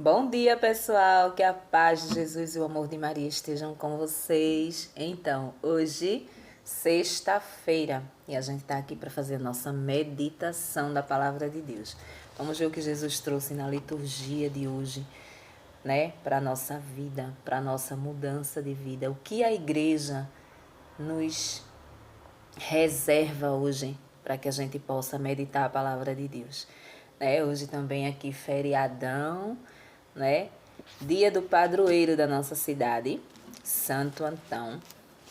Bom dia, pessoal. Que a paz de Jesus e o amor de Maria estejam com vocês. Então, hoje, sexta-feira, e a gente está aqui para fazer a nossa meditação da palavra de Deus. Vamos ver o que Jesus trouxe na liturgia de hoje, né? Para a nossa vida, para a nossa mudança de vida. O que a igreja nos reserva hoje para que a gente possa meditar a palavra de Deus. Hoje também aqui feriadão, né? Dia do padroeiro da nossa cidade, Santo Antão.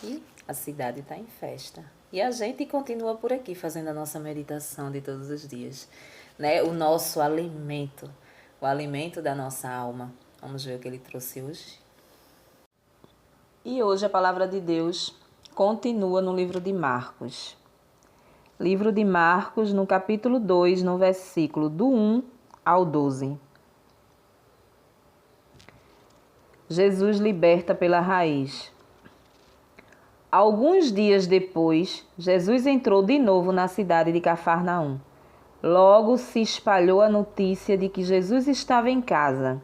E a cidade está em festa. E a gente continua por aqui fazendo a nossa meditação de todos os dias, né? O nosso alimento, o alimento da nossa alma. Vamos ver o que ele trouxe hoje. E hoje a palavra de Deus continua no livro de Marcos. Livro de Marcos, no capítulo 2, no versículo do 1 ao 12. Jesus liberta pela raiz. Alguns dias depois, Jesus entrou de novo na cidade de Cafarnaum. Logo se espalhou a notícia de que Jesus estava em casa.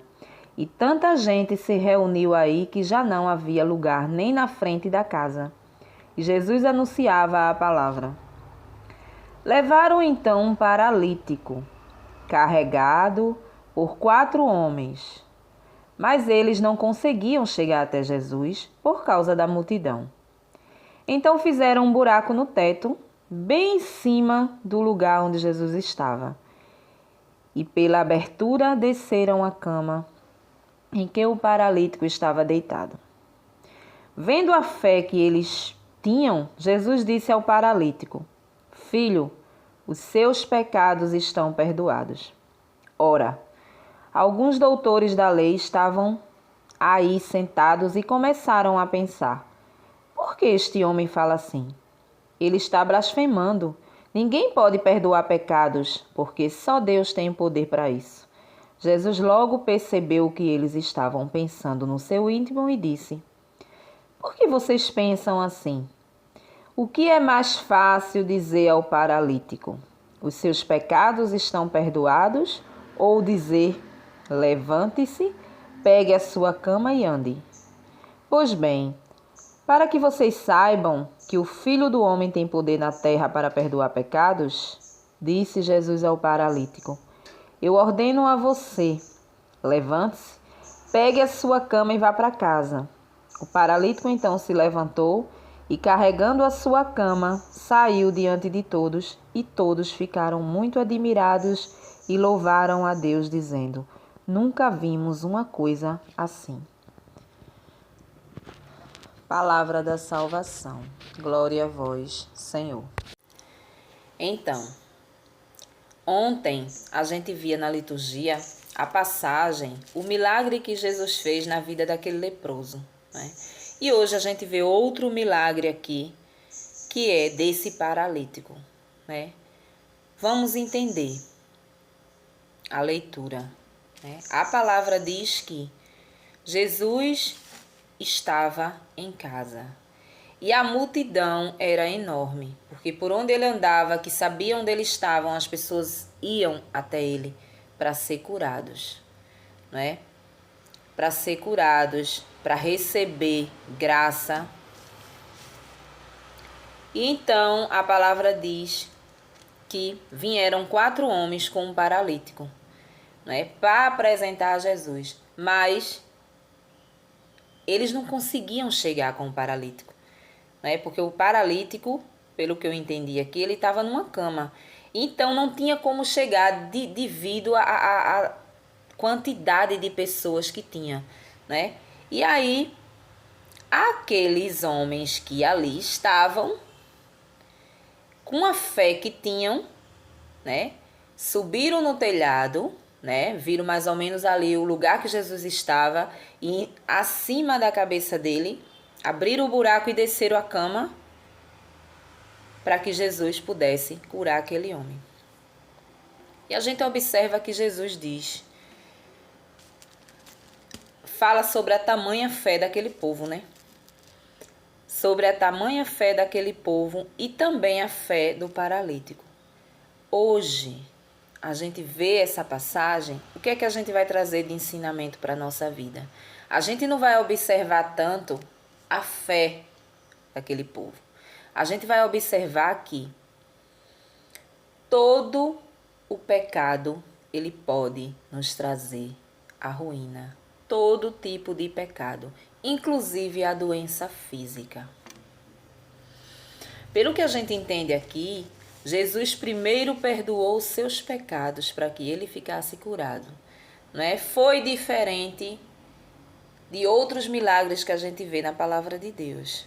E tanta gente se reuniu aí que já não havia lugar nem na frente da casa. E Jesus anunciava a palavra. Levaram então um paralítico, carregado por 4 homens. Mas eles não conseguiam chegar até Jesus por causa da multidão. Então fizeram um buraco no teto, bem em cima do lugar onde Jesus estava. E pela abertura desceram a cama em que o paralítico estava deitado. Vendo a fé que eles tinham, Jesus disse ao paralítico: Filho, os seus pecados estão perdoados. Ora, alguns doutores da lei estavam aí sentados e começaram a pensar: por que este homem fala assim? Ele está blasfemando. Ninguém pode perdoar pecados, porque só Deus tem o poder para isso. Jesus logo percebeu o que eles estavam pensando no seu íntimo e disse: por que vocês pensam assim? O que é mais fácil dizer ao paralítico? Os seus pecados estão perdoados? Ou dizer: levante-se, pegue a sua cama e ande? Pois bem, para que vocês saibam que o Filho do Homem tem poder na terra para perdoar pecados, disse Jesus ao paralítico: eu ordeno a você, levante-se, pegue a sua cama e vá para casa. O paralítico então se levantou e, carregando a sua cama, saiu diante de todos, e todos ficaram muito admirados e louvaram a Deus, dizendo: nunca vimos uma coisa assim. Palavra da salvação. Glória a vós, Senhor. Então, ontem a gente via na liturgia a passagem, o milagre que Jesus fez na vida daquele leproso, né? E hoje a gente vê outro milagre aqui, que é desse paralítico, né? Vamos entender a leitura, né? A palavra diz que Jesus estava em casa e a multidão era enorme, porque por onde ele andava, que sabiam onde ele estava, as pessoas iam até ele para ser curados, né? Para ser curados, para receber graça. E então a palavra diz que vieram 4 homens com um paralítico, né, para apresentar a Jesus, mas eles não conseguiam chegar com o paralítico, né, porque o paralítico, pelo que eu entendi aqui, ele estava numa cama, então não tinha como chegar devido à quantidade de pessoas que tinha, né? E aí, aqueles homens que ali estavam, com a fé que tinham, né, subiram no telhado, né, viram mais ou menos ali o lugar que Jesus estava, e acima da cabeça dele, abriram o buraco e desceram a cama para que Jesus pudesse curar aquele homem. E a gente observa que Jesus fala sobre a tamanha fé daquele povo, né? Sobre a tamanha fé daquele povo e também a fé do paralítico. Hoje, a gente vê essa passagem, o que é que a gente vai trazer de ensinamento para a nossa vida? A gente não vai observar tanto a fé daquele povo. A gente vai observar que todo o pecado, ele pode nos trazer a ruína. Todo tipo de pecado, inclusive a doença física. Pelo que a gente entende aqui, Jesus primeiro perdoou os seus pecados para que ele ficasse curado. Não é? Foi diferente de outros milagres que a gente vê na palavra de Deus.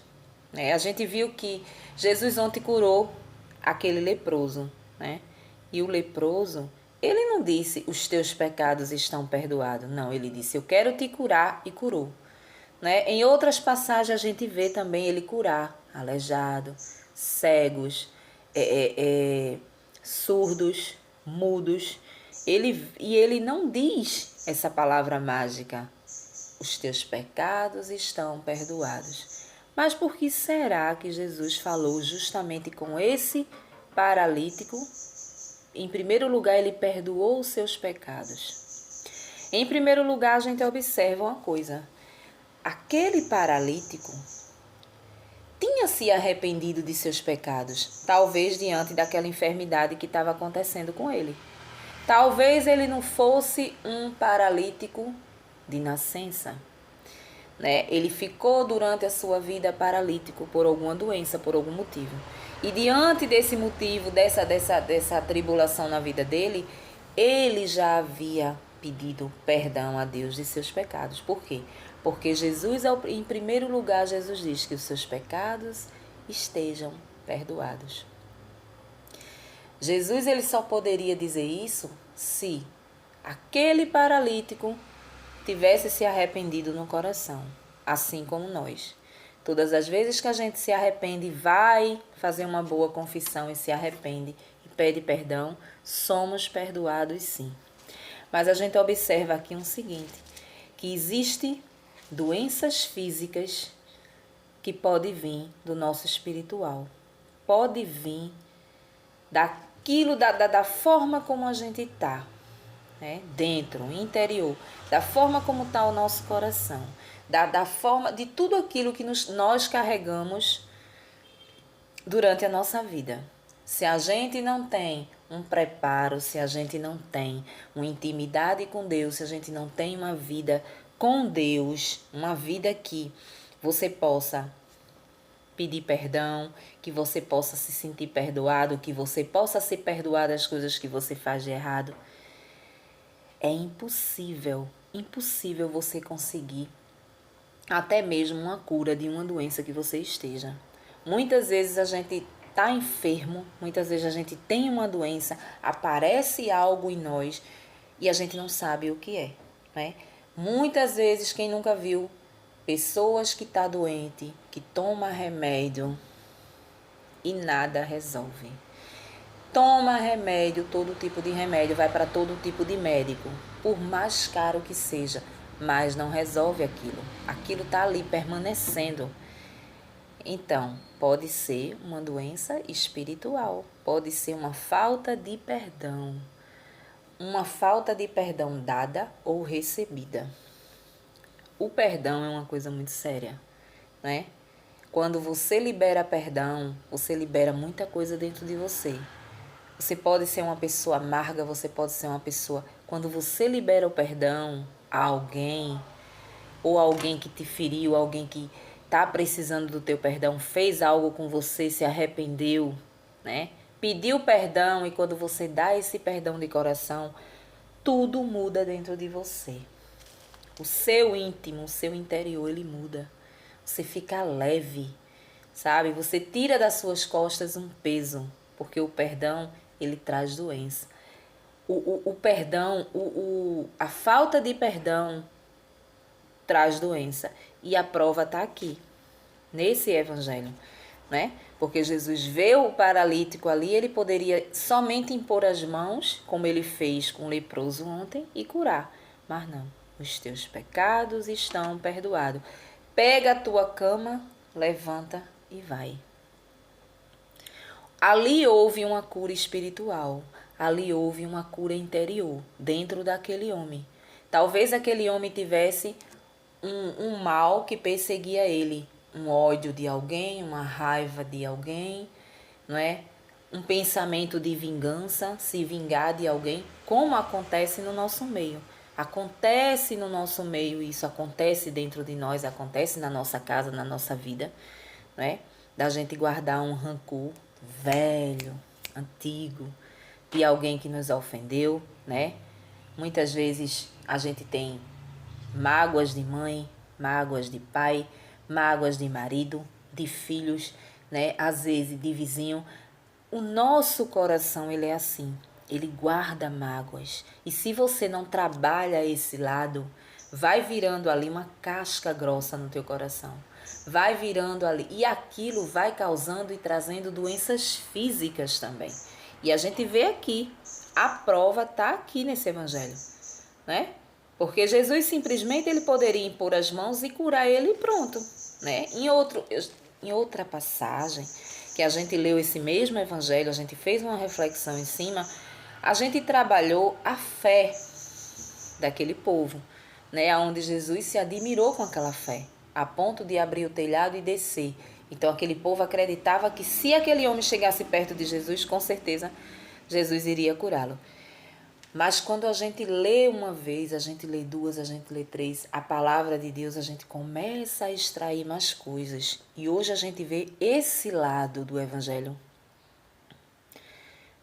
A gente viu que Jesus ontem curou aquele leproso, né? E o leproso, ele não disse, os teus pecados estão perdoados. Não, ele disse, eu quero te curar, e curou. Né? Em outras passagens a gente vê também ele curar aleijado, cegos, surdos, mudos. Ele não diz essa palavra mágica, os teus pecados estão perdoados. Mas por que será que Jesus falou justamente com esse paralítico? Em primeiro lugar, ele perdoou os seus pecados. Em primeiro lugar, a gente observa uma coisa. Aquele paralítico tinha se arrependido de seus pecados, talvez diante daquela enfermidade que estava acontecendo com ele. Talvez ele não fosse um paralítico de nascença. Ele ficou durante a sua vida paralítico por alguma doença, por algum motivo. E diante desse motivo, dessa tribulação na vida dele, ele já havia pedido perdão a Deus de seus pecados. Por quê? Porque Jesus, em primeiro lugar, Jesus diz que os seus pecados estejam perdoados. Jesus, ele só poderia dizer isso se aquele paralítico tivesse se arrependido no coração, assim como nós. Todas as vezes que a gente se arrepende, vai fazer uma boa confissão e se arrepende e pede perdão, somos perdoados sim. Mas a gente observa aqui o seguinte, que existe doenças físicas que podem vir do nosso espiritual. Pode vir daquilo, da forma como a gente está. Dentro, interior, da forma como está o nosso coração, da forma de tudo aquilo que nós carregamos durante a nossa vida. Se a gente não tem um preparo, se a gente não tem uma intimidade com Deus, se a gente não tem uma vida com Deus, uma vida que você possa pedir perdão, que você possa se sentir perdoado, que você possa ser perdoado das coisas que você faz de errado, é impossível você conseguir até mesmo uma cura de uma doença que você esteja. Muitas vezes a gente está enfermo, muitas vezes a gente tem uma doença, aparece algo em nós e a gente não sabe o que é. Muitas vezes, quem nunca viu pessoas que estão doentes, que tomam remédio e nada resolve. Toma remédio, todo tipo de remédio, vai para todo tipo de médico, por mais caro que seja, mas não resolve aquilo. Aquilo está ali permanecendo. Então, pode ser uma doença espiritual, pode ser uma falta de perdão. Uma falta de perdão dada ou recebida. O perdão é uma coisa muito séria, né? Quando você libera perdão, você libera muita coisa dentro de você. Você pode ser uma pessoa amarga, você pode ser uma pessoa... Quando você libera o perdão a alguém, ou alguém que te feriu, alguém que está precisando do teu perdão, fez algo com você, se arrependeu, pediu perdão, e quando você dá esse perdão de coração, tudo muda dentro de você. O seu íntimo, o seu interior, ele muda. Você fica leve, sabe? Você tira das suas costas um peso, porque o perdão, ele traz doença. O perdão, a falta de perdão traz doença. E a prova está aqui, nesse evangelho, Porque Jesus vê o paralítico ali, ele poderia somente impor as mãos, como ele fez com o leproso ontem, e curar. Mas não, os teus pecados estão perdoados. Pega a tua cama, levanta e vai. Ali houve uma cura espiritual. ali houve uma cura interior dentro daquele homem. Talvez aquele homem tivesse um mal que perseguia ele, um ódio de alguém, uma raiva de alguém, não é? Um pensamento de vingança, se vingar de alguém, como acontece no nosso meio. Acontece no nosso meio, isso acontece dentro de nós, acontece na nossa casa, na nossa vida, não é? Da gente guardar um rancor velho, antigo, de alguém que nos ofendeu, né? Muitas vezes a gente tem mágoas de mãe, mágoas de pai, mágoas de marido, de filhos, né? Às vezes de vizinho. O nosso coração, ele é assim, ele guarda mágoas. E se você não trabalha esse lado, vai virando ali uma casca grossa no teu coração. Vai virando ali. E aquilo vai causando e trazendo doenças físicas também. E a gente vê aqui, a prova está aqui nesse evangelho, né? Porque Jesus simplesmente ele poderia impor as mãos e curar ele e pronto, né? Em outra passagem, que a gente leu esse mesmo evangelho, a gente fez uma reflexão em cima, a gente trabalhou a fé daquele povo, né? Onde Jesus se admirou com aquela fé, a ponto de abrir o telhado e descer. Então aquele povo acreditava que se aquele homem chegasse perto de Jesus, com certeza Jesus iria curá-lo. Mas quando a gente lê uma vez, a gente lê duas, a gente lê três, a palavra de Deus, a gente começa a extrair mais coisas. E hoje a gente vê esse lado do evangelho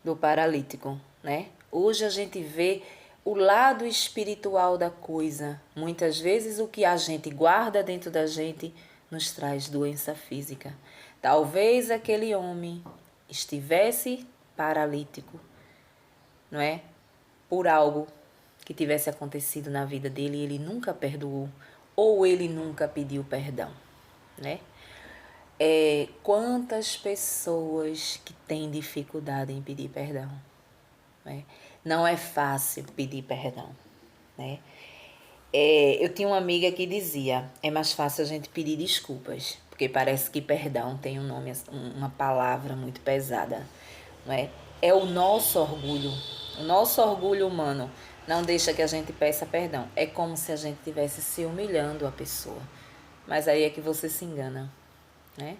do paralítico, né? Hoje a gente vê o lado espiritual da coisa. Muitas vezes o que a gente guarda dentro da gente nos traz doença física. Talvez aquele homem estivesse paralítico, não é? Por algo que tivesse acontecido na vida dele e ele nunca perdoou ou ele nunca pediu perdão, né? Quantas pessoas que têm dificuldade em pedir perdão, né? Não é fácil pedir perdão, né? Eu tinha uma amiga que dizia, é mais fácil a gente pedir desculpas, porque parece que perdão tem um nome, uma palavra muito pesada, não é? É o nosso orgulho humano não deixa que a gente peça perdão. É como se a gente estivesse se humilhando a pessoa. Mas aí é que você se engana, né?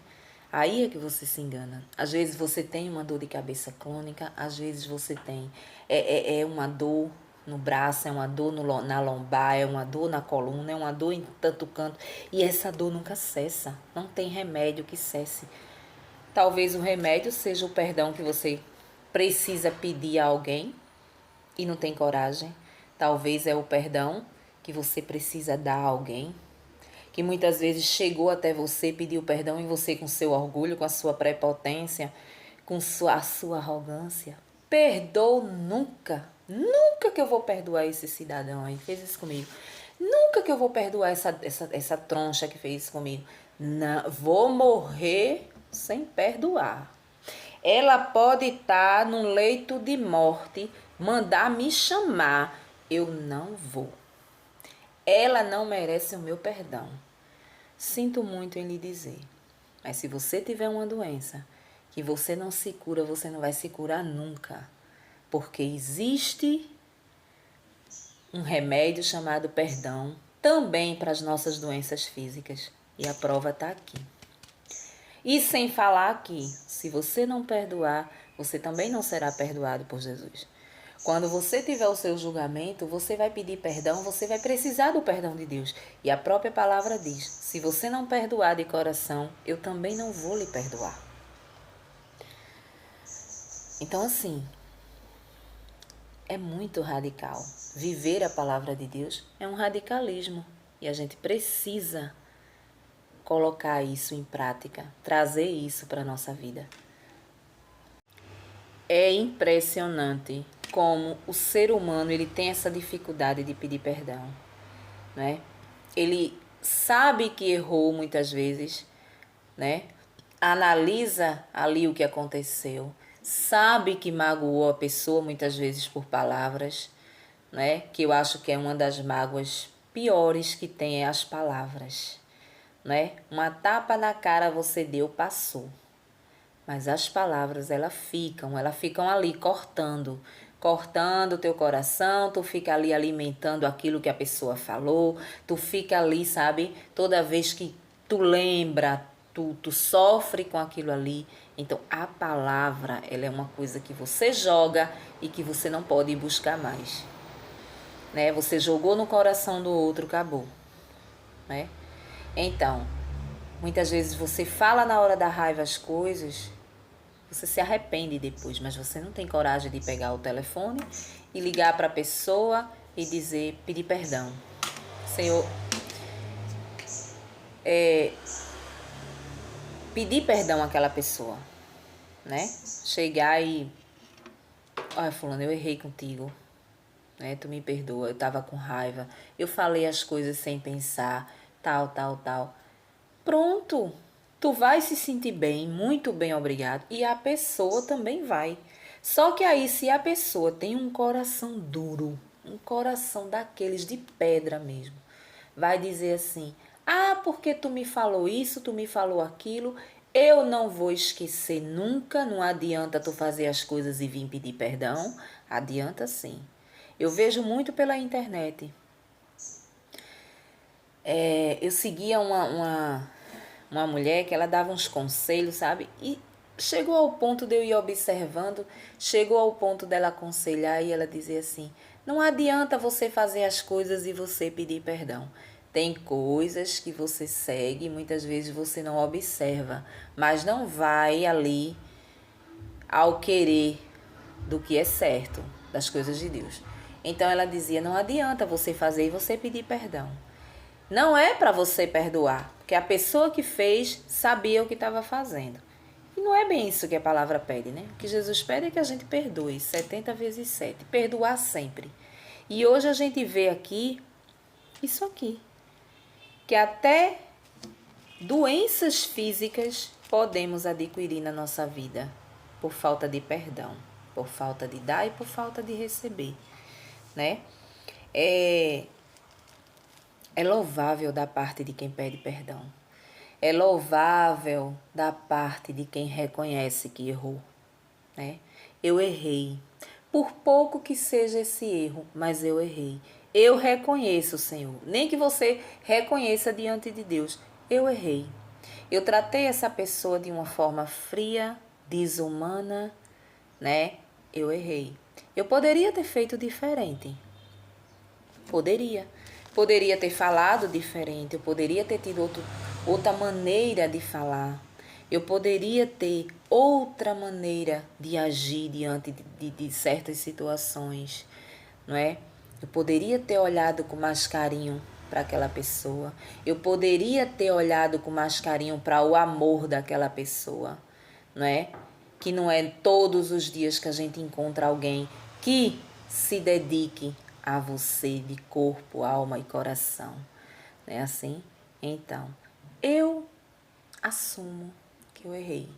Aí é que você se engana. Às vezes você tem uma dor de cabeça crônica, às vezes você tem uma dor no braço, é uma dor na lombar, é uma dor na coluna, é uma dor em tanto canto. E essa dor nunca cessa, não tem remédio que cesse. Talvez o remédio seja o perdão que você precisa pedir a alguém e não tem coragem. Talvez é o perdão que você precisa dar a alguém, que muitas vezes chegou até você, pediu perdão e você com seu orgulho, com a sua prepotência, com a sua arrogância, perdoou nunca. Nunca que eu vou perdoar esse cidadão aí que fez isso comigo. Nunca que eu vou perdoar essa troncha que fez isso comigo. Não, vou morrer sem perdoar. Ela pode estar no leito de morte, mandar me chamar, eu não vou. Ela não merece o meu perdão. Sinto muito em lhe dizer, mas se você tiver uma doença que você não se cura, você não vai se curar nunca, porque existe um remédio chamado perdão também para as nossas doenças físicas, e a prova está aqui. E sem falar que, se você não perdoar, você também não será perdoado por Jesus. Quando você tiver o seu julgamento, você vai pedir perdão, você vai precisar do perdão de Deus. E a própria palavra diz, se você não perdoar de coração, eu também não vou lhe perdoar. Então assim, é muito radical. Viver a palavra de Deus é um radicalismo. E a gente precisa colocar isso em prática, trazer isso para a nossa vida. É impressionante como o ser humano ele tem essa dificuldade de pedir perdão, né? Ele sabe que errou muitas vezes, né? Analisa ali o que aconteceu, sabe que magoou a pessoa muitas vezes por palavras, né? Que eu acho que é uma das mágoas piores que tem é as palavras, né? Uma tapa na cara você deu, passou. Mas as palavras, elas ficam ali cortando. cortando o teu coração, tu fica ali alimentando aquilo que a pessoa falou, tu fica ali, sabe, toda vez que tu lembra, tu sofre com aquilo ali. Então, a palavra, ela é uma coisa que você joga e que você não pode ir buscar mais, né? Você jogou no coração do outro, acabou, né? Então, muitas vezes você fala na hora da raiva as coisas, você se arrepende depois, mas você não tem coragem de pegar o telefone e ligar para a pessoa e dizer, pedir perdão. Senhor, pedir perdão àquela pessoa, né? Chegar e, olha, fulano, eu errei contigo, né? Tu me perdoa, eu tava com raiva, eu falei as coisas sem pensar, tal, tal, tal. Pronto, tu vai se sentir bem, muito bem, obrigado. E a pessoa também vai. Só que aí, se a pessoa tem um coração duro, um coração daqueles de pedra mesmo, vai dizer assim, ah, porque tu me falou isso, tu me falou aquilo, eu não vou esquecer nunca, não adianta tu fazer as coisas e vir pedir perdão. Adianta sim. Eu vejo muito pela internet. Eu seguia uma mulher que ela dava uns conselhos, sabe? E chegou ao ponto de eu ir observando, chegou ao ponto dela aconselhar e ela dizia assim, não adianta você fazer as coisas e você pedir perdão. Tem coisas que você segue e muitas vezes você não observa, mas não vai ali ao querer do que é certo, das coisas de Deus. Então ela dizia, não adianta você fazer e você pedir perdão. Não é para você perdoar, porque a pessoa que fez sabia o que estava fazendo. E não é bem isso que a palavra pede, né? O que Jesus pede é que a gente perdoe 70 vezes 7, perdoar sempre. E hoje a gente vê aqui, isso aqui, que até doenças físicas podemos adquirir na nossa vida por falta de perdão, por falta de dar e por falta de receber, né? É louvável da parte de quem pede perdão. É louvável da parte de quem reconhece que errou, né? Eu errei. Por pouco que seja esse erro, mas eu errei. Eu reconheço, Senhor. Nem que você reconheça diante de Deus. Eu errei. Eu tratei essa pessoa de uma forma fria, desumana, né? Eu errei. Eu poderia ter feito diferente. Poderia. Poderia ter falado diferente, eu poderia ter tido outra maneira de falar. Eu poderia ter outra maneira de agir diante de certas situações, não é? Eu poderia ter olhado com mais carinho para aquela pessoa. Eu poderia ter olhado com mais carinho para o amor daquela pessoa, não é? Que não é todos os dias que a gente encontra alguém que se dedique a você de corpo, alma e coração. Não é assim? Então, eu assumo que eu errei,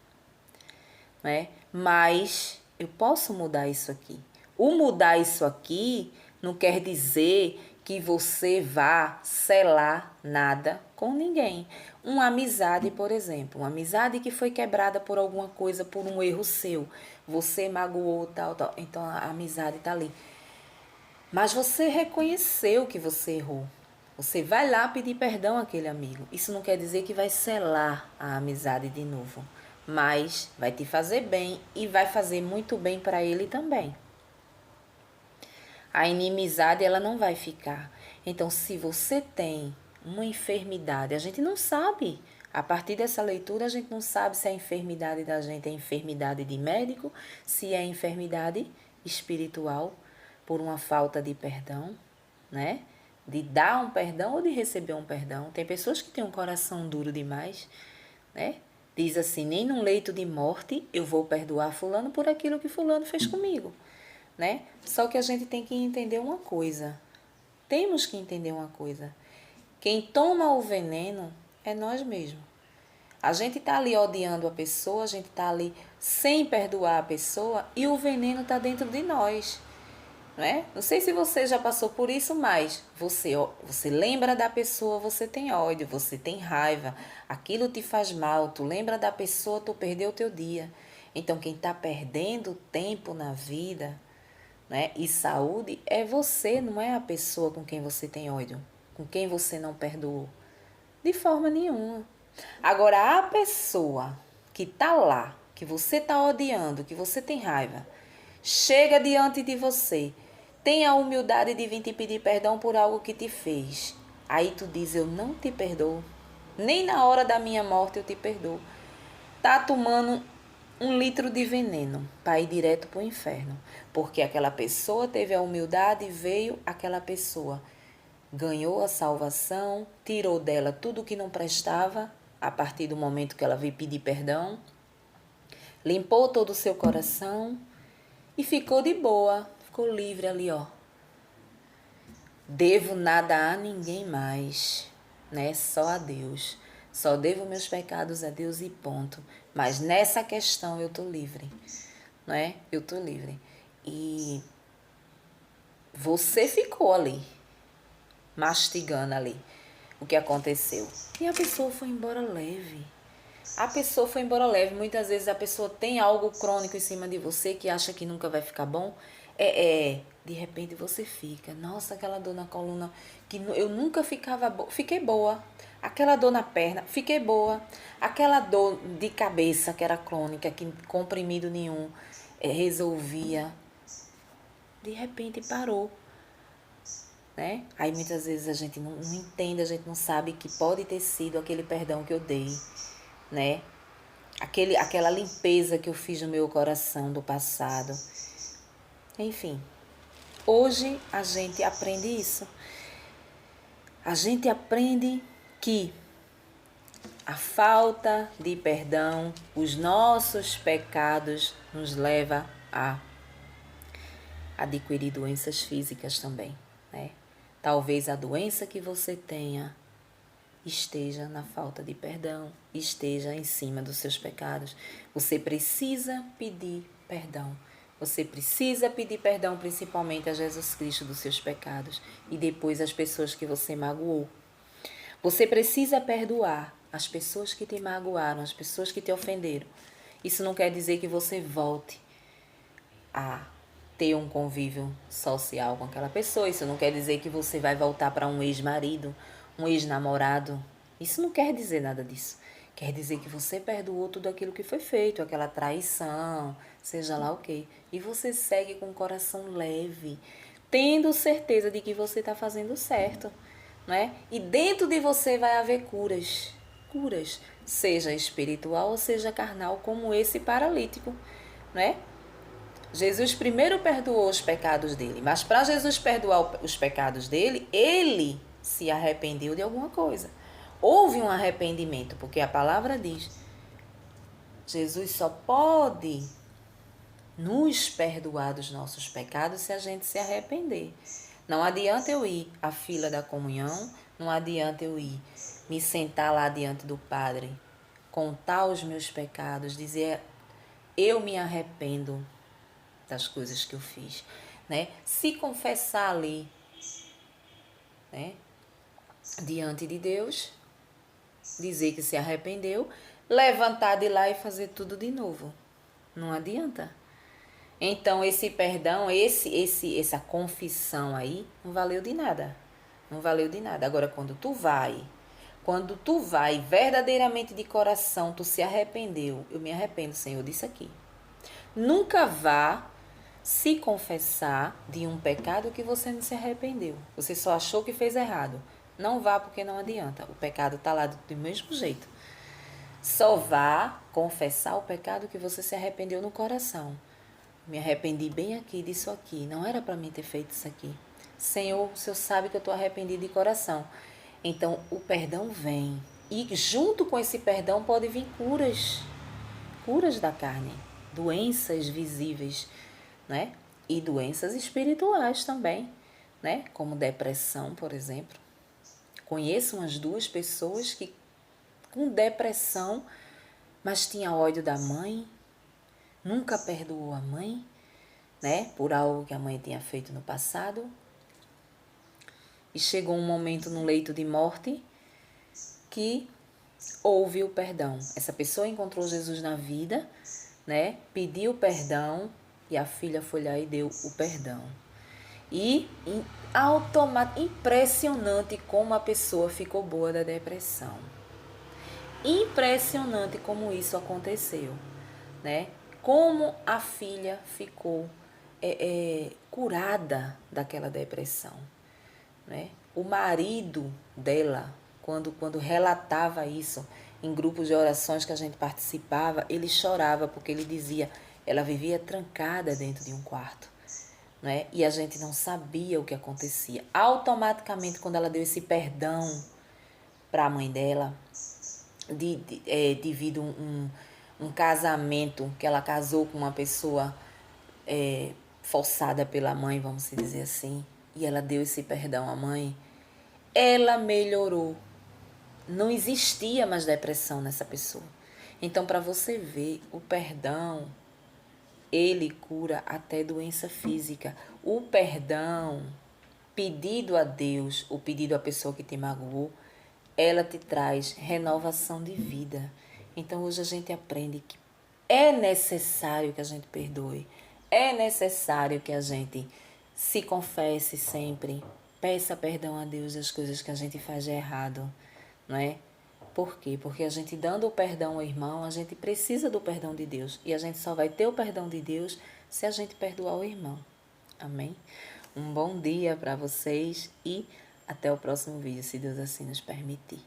né? Mas eu posso mudar isso aqui. O mudar isso aqui não quer dizer que você vá selar nada com ninguém. Uma amizade, por exemplo, uma amizade que foi quebrada por alguma coisa, por um erro seu. Você magoou, tal, tal. Então a amizade está ali. Mas você reconheceu que você errou. Você vai lá pedir perdão àquele amigo. Isso não quer dizer que vai selar a amizade de novo, mas vai te fazer bem e vai fazer muito bem para ele também. A inimizade, ela não vai ficar. Então, se você tem uma enfermidade, a gente não sabe. A partir dessa leitura, a gente não sabe se a enfermidade da gente é enfermidade de médico, se é enfermidade espiritual por uma falta de perdão, né? De dar um perdão ou de receber um perdão. Tem pessoas que têm um coração duro demais, né? Diz assim, nem num leito de morte eu vou perdoar fulano por aquilo que fulano fez comigo, né? Só que a gente tem que entender uma coisa. Temos que entender uma coisa. Quem toma o veneno é nós mesmos. A gente tá ali odiando a pessoa, a gente tá ali sem perdoar a pessoa e o veneno tá dentro de nós. Não sei se você já passou por isso, mas você lembra da pessoa, você tem ódio, você tem raiva, aquilo te faz mal, tu lembra da pessoa, tu perdeu o teu dia. Então, quem está perdendo tempo na vida, né? E saúde é você, não é a pessoa com quem você tem ódio, com quem você não perdoou. De forma nenhuma. Agora, a pessoa que tá lá, que você tá odiando, que você tem raiva, chega diante de você, tem a humildade de vir te pedir perdão por algo que te fez. Aí tu diz, eu não te perdoo. Nem na hora da minha morte eu te perdoo. Tá tomando 1 litro de veneno para ir direto para o inferno. Porque aquela pessoa teve a humildade e veio aquela pessoa. Ganhou a salvação, tirou dela tudo que não prestava, a partir do momento que ela veio pedir perdão, limpou todo o seu coração e ficou de boa, ficou livre ali, ó. Devo nada a ninguém mais, né? Só a Deus. Só devo meus pecados a Deus e ponto. Mas nessa questão eu tô livre, não é? Eu tô livre. E você ficou ali, mastigando ali o que aconteceu. E a pessoa foi embora leve. A pessoa foi embora leve. Muitas vezes a pessoa tem algo crônico em cima de você que acha que nunca vai ficar bom. De repente você fica. Nossa, aquela dor na coluna que eu nunca ficava boa. Fiquei boa. Aquela dor na perna, fiquei boa. Aquela dor de cabeça que era crônica, que comprimido nenhum resolvia. De repente parou. Né? Aí muitas vezes a gente não entende, a gente não sabe que pode ter sido aquele perdão que eu dei, né? Aquela limpeza que eu fiz no meu coração do passado. Enfim, hoje a gente aprende isso. A gente aprende que a falta de perdão, os nossos pecados nos leva a adquirir doenças físicas também, né? Talvez a doença que você tenha esteja na falta de perdão, esteja em cima dos seus pecados. Você precisa pedir perdão. Você precisa pedir perdão principalmente a Jesus Cristo dos seus pecados e depois as pessoas que você magoou. Você precisa perdoar as pessoas que te magoaram, as pessoas que te ofenderam. Isso não quer dizer que você volte a ter um convívio social com aquela pessoa. Isso não quer dizer que você vai voltar para um ex-marido, um ex-namorado. Isso não quer dizer nada disso. Quer dizer que você perdoou tudo aquilo que foi feito, aquela traição, seja lá o quê. E você segue com o coração leve, tendo certeza de que você está fazendo certo, né? E dentro de você vai haver curas. Curas, seja espiritual ou seja carnal, como esse paralítico, né? Jesus primeiro perdoou os pecados dele, mas para Jesus perdoar os pecados dele, ele se arrependeu de alguma coisa. Houve um arrependimento, porque a palavra diz, Jesus só pode nos perdoar dos nossos pecados se a gente se arrepender. Não adianta eu ir à fila da comunhão, não adianta eu ir me sentar lá diante do Padre, contar os meus pecados, dizer eu me arrependo das coisas que eu fiz, né? Se confessar ali, né? Diante de Deus, dizer que se arrependeu, levantar de lá e fazer tudo de novo. Não adianta. Então esse perdão, essa confissão aí, não valeu de nada. Não valeu de nada. Agora quando tu vai verdadeiramente de coração, tu se arrependeu. Eu me arrependo, Senhor, disso aqui. Nunca vá se confessar de um pecado que você não se arrependeu. Você só achou que fez errado. Não vá porque não adianta. O pecado está lá do mesmo jeito. Só vá confessar o pecado que você se arrependeu no coração. Me arrependi bem aqui disso aqui. Não era para mim ter feito isso aqui. Senhor, o Senhor sabe que eu estou arrependido de coração. Então o perdão vem. E junto com esse perdão pode vir curas. Curas da carne. Doenças visíveis, né? E doenças espirituais também, né? Como depressão, por exemplo. Conheço umas 2 pessoas que com depressão, mas tinha ódio da mãe, nunca perdoou a mãe, né? Por algo que a mãe tinha feito no passado. E chegou um momento no leito de morte que houve o perdão. Essa pessoa encontrou Jesus na vida, né? Pediu perdão E a filha foi lá e deu o perdão. E impressionante como a pessoa ficou boa da depressão. Impressionante como isso aconteceu, né? Como a filha ficou curada daquela depressão, né? O marido dela, quando relatava isso em grupos de orações que a gente participava, ele chorava porque ele dizia, ela vivia trancada dentro de um quarto, né? E a gente não sabia o que acontecia. Automaticamente, quando ela deu esse perdão para a mãe dela, devido um casamento, que ela casou com uma pessoa forçada pela mãe, vamos dizer assim, e ela deu esse perdão à mãe, ela melhorou. Não existia mais depressão nessa pessoa. Então, para você ver, o perdão, ele cura até doença física. O perdão, pedido a Deus, o pedido à pessoa que te magoou, ela te traz renovação de vida. Então, hoje a gente aprende que é necessário que a gente perdoe. É necessário que a gente se confesse sempre. Peça perdão a Deus das coisas que a gente faz de errado, não é? Por quê? Porque a gente dando o perdão ao irmão, a gente precisa do perdão de Deus. E a gente só vai ter o perdão de Deus se a gente perdoar o irmão. Amém? Um bom dia para vocês e até o próximo vídeo, se Deus assim nos permitir.